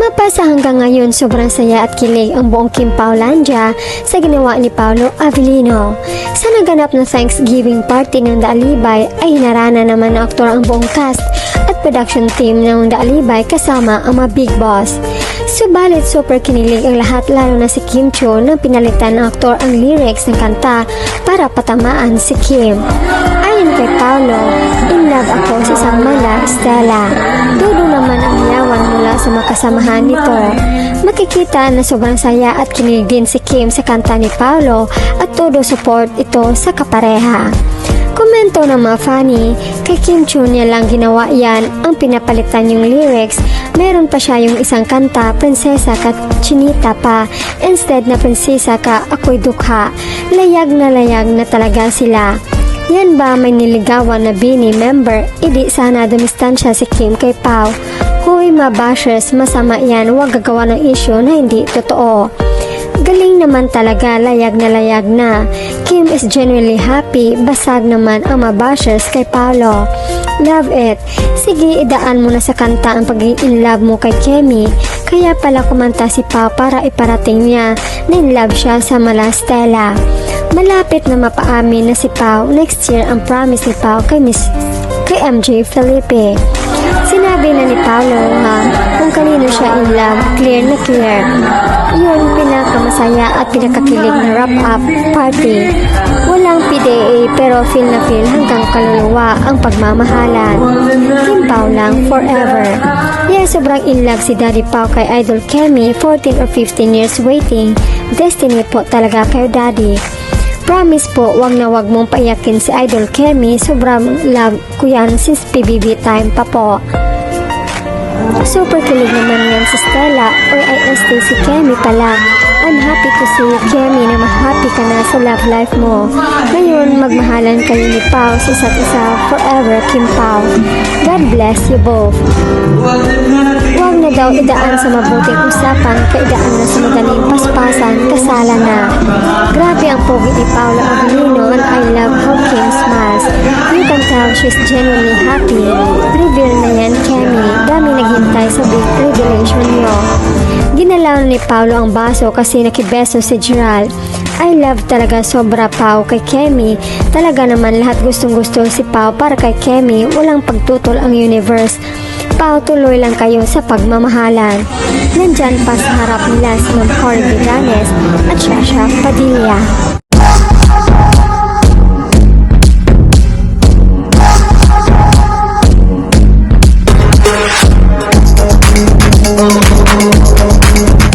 Nga pa sa hanggang ngayon sobrang saya at kilig ang buong Kim Paulandia sa ginawa ni Paolo Avellino. Sa naganap na Thanksgiving party ng The Alibay ay hinarana naman ng aktor ang buong cast at production team ng The Alibay kasama ang mga big boss. Subalit super kinilig ang lahat lalo na si Kim Chiu nang pinalitan ng aktor ang lyrics ng kanta para patamaan si Kim. Ayon kay Paolo, in love ako sa isang mala, Stella. Todo naman ang yawan mula sa makasamahan nito. Makikita na sobrang saya at kinilig din si Kim sa kanta ni Paolo at todo support ito sa kapareha. Komento ng mga funny, kay Kim Chiu niya lang ginawa yan ang pinapalitan yung lyrics. Meron pa siya yung isang kanta, Prinsesa ka Chinita pa, instead na Prinsesa ka ako'y dukha. Layag na talaga sila. Yan ba may niligawan na Bini member? Idi sana dumistansya si Kim kay Pao. Huy mabashers, masama yan, huwag gagawa ng issue na hindi totoo. Galing naman talaga, layag na. Kim is genuinely happy, basag naman ang mabashers kay Paolo. Love it. Sige, idaan mo na sa kanta ang pag-in love mo kay Kemi. Kaya pala kumanta si Pao para iparating niya na in love siya sa mala Stella. Malapit na mapaamin na si Pao next year ang promise ni Pao kay MJ Felipe. Sinabi na ni Paolo kung kanino siya in love, clear na clear. Yun pinakamasaya at pinakakilig na wrap-up party. Walang PDA pero feel na feel hanggang kaluluwa ang pagmamahalan. Kim Pao lang forever. Yeah, sobrang in love si Daddy Pao kay Idol Kemi, 14 or 15 years waiting. Destiny po talaga kayo, Daddy. Promise po, wag na wag mong paiyakin si Idol Kemi. Sobrang love ko yan since PBB time pa po. Super kilig naman yan si Stella or IST si Kemi pala. I'm happy to see Kemi na ma-happy ka na sa love life mo. Ngayon, magmahalan kayo ni Pao sa isa't isa forever, Kim Pao. God bless you both. Huwag na daw idaan sa mabuting usapan, kaidaan na sa madaling paspasan, kasala na. Grabe ang pogi ni Paolo Avellino and I love how Kim smiles. You can tell she's genuinely happy. Reveal na yan, Kemi. Dami naghintay sa big revelation niyo. Ginalaw ni Paolo ang baso kasi nakibeso si Gerald. I love talaga sobra Pao kay Kemi. Talaga naman lahat gustong-gusto si Pao para kay Kemi. Walang pagtutol ang universe. Pao, tuloy lang kayo sa pagmamahalan. Nandyan pa sa harap nila si Ma'am Jorge Villanes at Shasha Padilla.